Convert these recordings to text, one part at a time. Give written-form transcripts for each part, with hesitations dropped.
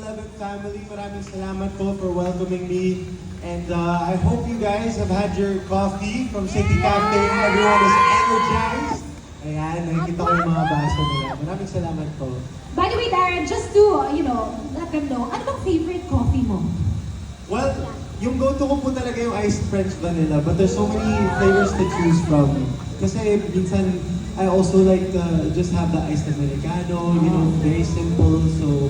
7-Eleven family, maraming salamat po for welcoming me. And I hope you guys have had your coffee from City Cafe. Everyone is energized. Ayan, nakikita ko yung mga baso nila. Maraming salamat po. By the way, Darren, just to, let them know, ano bang favorite coffee mo? Well, yung go-to ko po talaga yung iced French vanilla, but there's so many flavors to choose from. Kasi minsan, I also like to just have the iced Americano, very simple. So,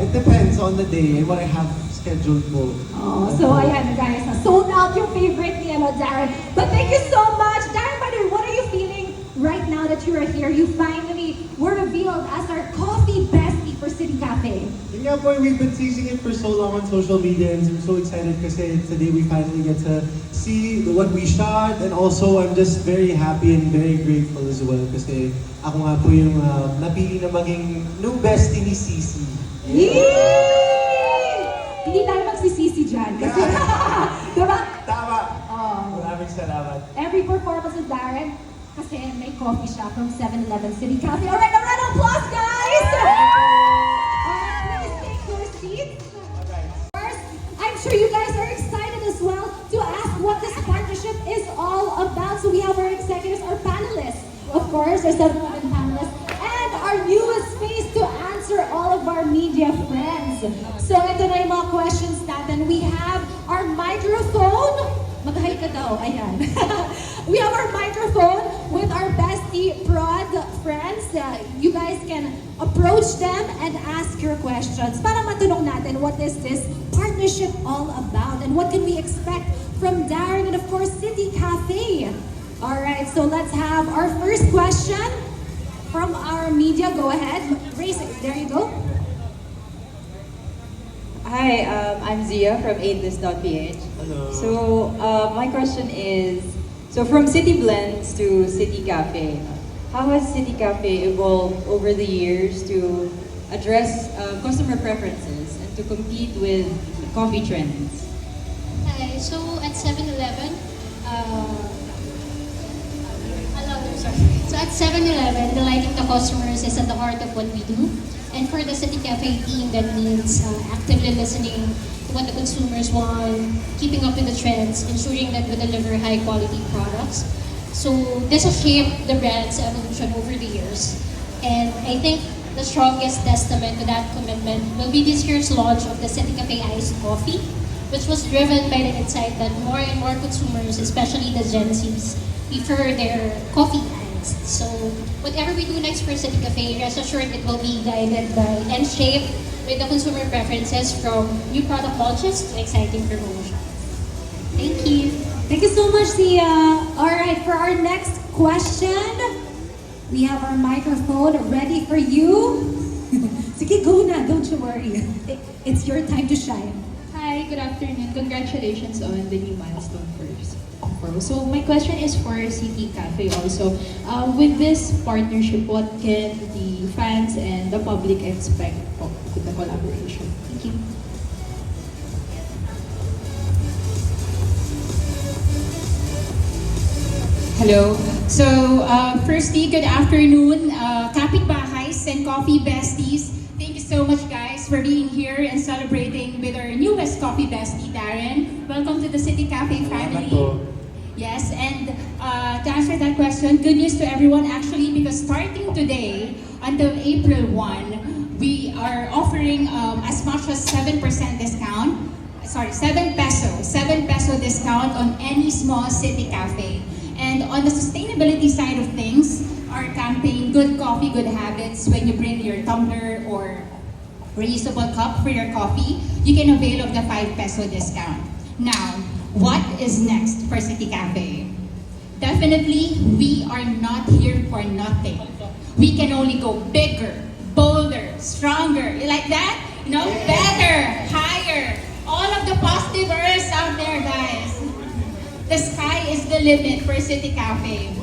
it depends on the day and what I have scheduled po. Oh, so ayan guys, sold out yung favorite ni Darren. But thank you so much. Darren, by the way, what are you feeling right now that you are here? You finally were revealed as our coffee bestie for City Cafe. Yun nga po, we've been teasing it for so long on social media and I'm so excited kasi today we finally get to see what we shot, and also I'm just very happy and very grateful as well kasi ako nga po yung napili na maging new bestie ni Cici. Yay! Hindi tayo magsisisi dyan. Kasi, diba? Tama! Oh. Maraming salamat. Every performance of Darren, kasi may coffee shop from 7-Eleven City Cafe. Alright, a round of applause, guys! Alright, please take your seats. First, I'm sure you guys are excited as well to ask what this partnership is all about. So we have our executives, our panelists, of course, our 7-Eleven panelists, and our newest face to answer all of our media friends. So ito na yung mga questions natin. We have our microphone. Mag-hi ka daw, ayan. We have our microphone with our bestie prod friends. You guys can approach them and ask your questions para matanong natin what is this partnership all about and what can we expect from Darren and of course City Cafe. Alright, so let's have our first question from our media. Go ahead, raise it. There you go. Hi, I'm Zia from 8list.ph. Hello. So, my question is, so from City Blends to City Cafe, how has City Cafe evolved over the years to address customer preferences and to compete with coffee trends? Hi, so at 7-Eleven, So at 7-Eleven, delighting the customers is at the heart of what we do. And for the City Cafe team, that means actively listening to what the consumers want, keeping up with the trends, ensuring that we deliver high quality products. So this has shaped the brand's evolution over the years. And I think the strongest testament to that commitment will be this year's launch of the City Cafe Iced Coffee, which was driven by the insight that more and more consumers, especially the Gen Zs, prefer their coffee iced. So whatever we do next for City Cafe, rest assured it will be guided by and shaped with the consumer preferences from new product launches to exciting promotions. Thank you. Thank you so much, Zia. Alright, for our next question, we have our microphone ready for you. Sige, go na, don't you worry. It's your time to shine. Hi, good afternoon. Congratulations on the new milestone first. So my question is for City Cafe also. With this partnership, what can the fans and the public expect with the collaboration? Thank you. Hello. So, firstly, good afternoon, kapitbahays and coffee besties. Thank you so much, guys, for being here and celebrating with our newest coffee bestie, Darren. Welcome to the City Cafe family. Yes, and to answer that question, good news to everyone actually, because starting today until April 1, we are offering as much as 7% discount. Sorry, 7 peso discount on any small City Cafe. And on the sustainability side of things, our campaign, Good Coffee, Good Habits, when you bring your tumbler or reusable cup for your coffee, you can avail of the 5 peso discount. Now, what is next for City Cafe? Definitely, we are not here for nothing. We can only go bigger, bolder, stronger. You like that? You know, better, higher. All of the positive words out there, guys. The sky is the limit for City Cafe.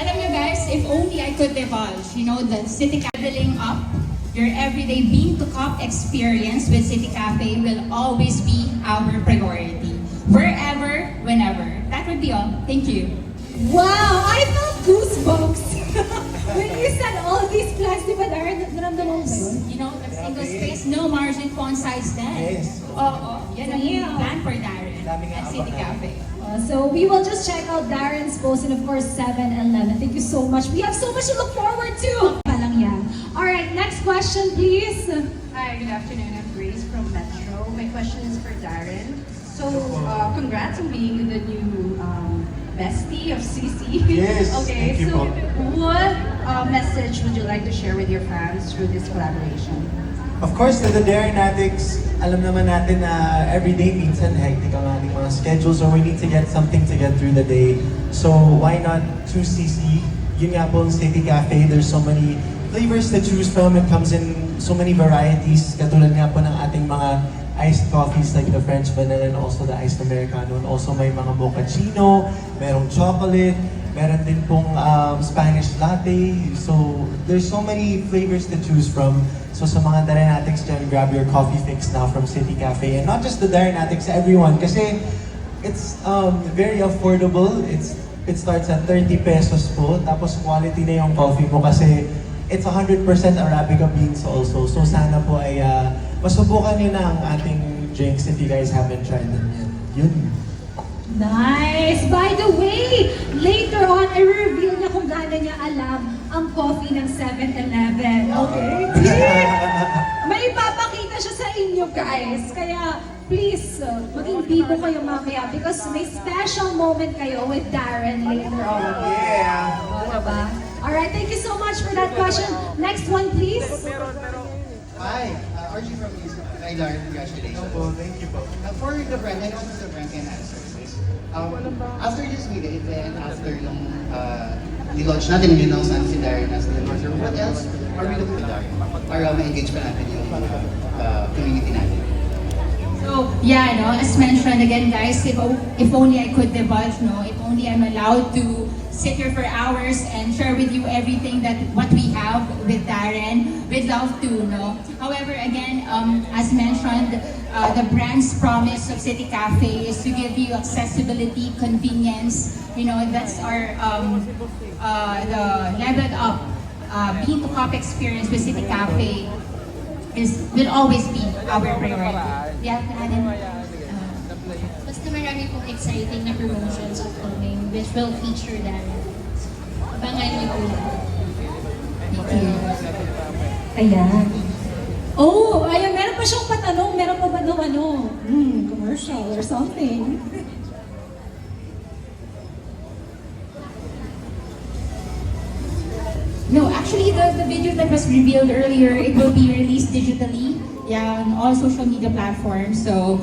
Alam nyo guys, if only I could divulge, the City Cafe leveling up your everyday bean to cup experience with City Cafe will always be our priority. Wherever, whenever. That would be all. Thank you. Wow, I felt goosebumps. When you said all these plans, di ba Darren, naramdaman mo ba yun? You know, the single space, no margin font size din. Yes. Oo, yan ang Yeah. plan for Darren Daming at City aabangan. Cafe. So we will just check out Darren's post and of course 7-Eleven. Thank you so much. We have so much to look forward to. Palang yan. All right, next question please. Hi, good afternoon. I'm Grace from Metro. My question is for Darren. So, congrats on being the new bestie of CC. Yes, Okay, thank you so po. what message would you like to share with your fans through this collaboration? Of course, to the Darren Addicts, alam naman natin na everyday minsan hectic ang ating mga schedules or we need to get something to get through the day. So why not choose CC? Yun nga po ang City Cafe, there's so many flavors to choose from. It comes in so many varieties. Katulad nga po ng ating mga iced coffees like the French vanilla and also the iced Americano. And also may mga mochaccino, merong chocolate, meron din pong Spanish latte. So there's so many flavors to choose from. So sa mga Darrenatics dyan, grab your coffee fix now from City Cafe. And not just the Darrenatics, everyone. Kasi it's very affordable. It starts at 30 pesos po. Tapos quality na yung coffee mo kasi it's 100% Arabica beans also. So sana po ay masubukan nyo na ang ating drinks if you guys haven't tried them yet. Yun. Nice! By the way, later on, i-reveal niya kung gaano niya alam ang coffee ng 7-Eleven. Okay? May ipapakita siya sa inyo, guys. Kaya, please, maging bibo kayo mamaya because may special moment kayo with Darren later on. Yeah! Diba? Alright, thank you so much for that question. Next one, please. Hi, RG from Music. Hi, Lauren. Congratulations. Thank you po. For the brand, I know the brand can answer this. After this meeting, then after yung di-launch natin, yung announce natin si Darren as the endorser, what else are we looking at para ma-engage pa natin yung community natin? So, yeah, no, as mentioned again, guys, if only I could divulge, no, if only I'm allowed to sit here for hours and share with you everything that what we have with Darren, we'd love to, no. However, again, as mentioned, the brand's promise of City Cafe is to give you accessibility, convenience. You know, that's our the leveled up bean to cup experience with City Cafe will always be our priority. Yeah, Adam. Basta marami pong exciting na promotions upcoming which will feature Darren. Abangan niyo po yan. Thank you. Ayan. Oh, ayan, meron pa siyang patanong. Meron pa ba daw commercial or something? No, actually, the video that was revealed earlier, it will be released digitally, yeah, on all social media platforms. So,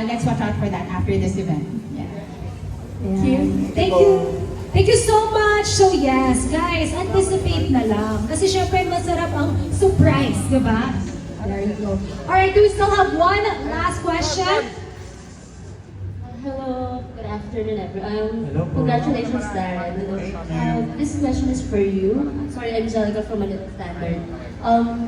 let's watch out for that after this event. Yeah. Ayan. Thank you. Thank you so much. So yes, guys, anticipate na lang. Kasi syempre masarap ang surprise, di ba? There you go. Alright, do we still have one last question? Hello, good afternoon everyone. Hello po. Congratulations, Darren. This question is for you. Sorry, I'm Angelica from Manila Standard.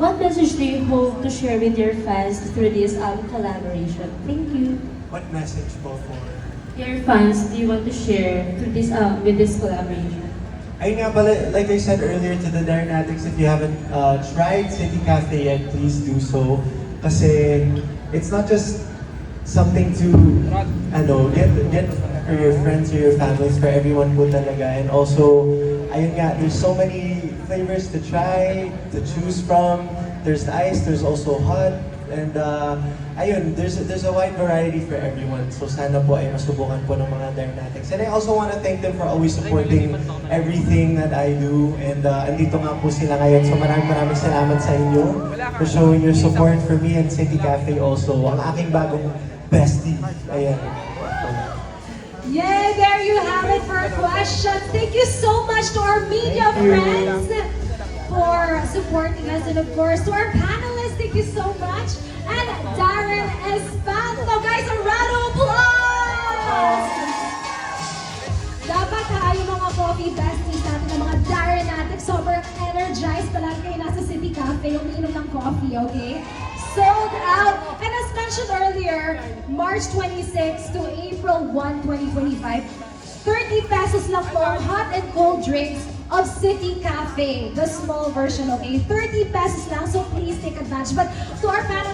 What message do you hope to share with your fans through this collaboration? Thank you. What message po for? Your fans, do you want to share through this with this collaboration? Ayun nga pala, like I said earlier to the Darrenatics, if you haven't tried City Cafe yet, please do so. Kasi it's not just something to get for your friends or your families, for everyone po talaga. And also, ayun nga, there's so many flavors to try, to choose from. There's ice, there's also hot, and ayun, there's a wide variety for everyone. So sana po ay masubukan po ng mga Darrenatics. And I also want to thank them for always supporting everything that I do. And andito nga po sila ngayon. So maraming salamat sa inyo for showing your support for me and City Cafe also. Ang aking bagong bestie. Ayan. Yeah, there you have it for questions. Thank you so much to our media friends for supporting us. And of course, to our panelists, thank you so much. And Darren Espanto. Guys, a round of applause! Dapat yung mga coffee besties natin, ng mga Darrenatics, sobrang energized palagi kayo nasa City Cafe, umiinom ng coffee, okay? Sold out! And as mentioned earlier, March 26 to April 1, 2025, 30 pesos lang po ang hot and cold drinks of City Cafe, the small version, okay? 30 pesos lang, so please take advantage. But to our panelists,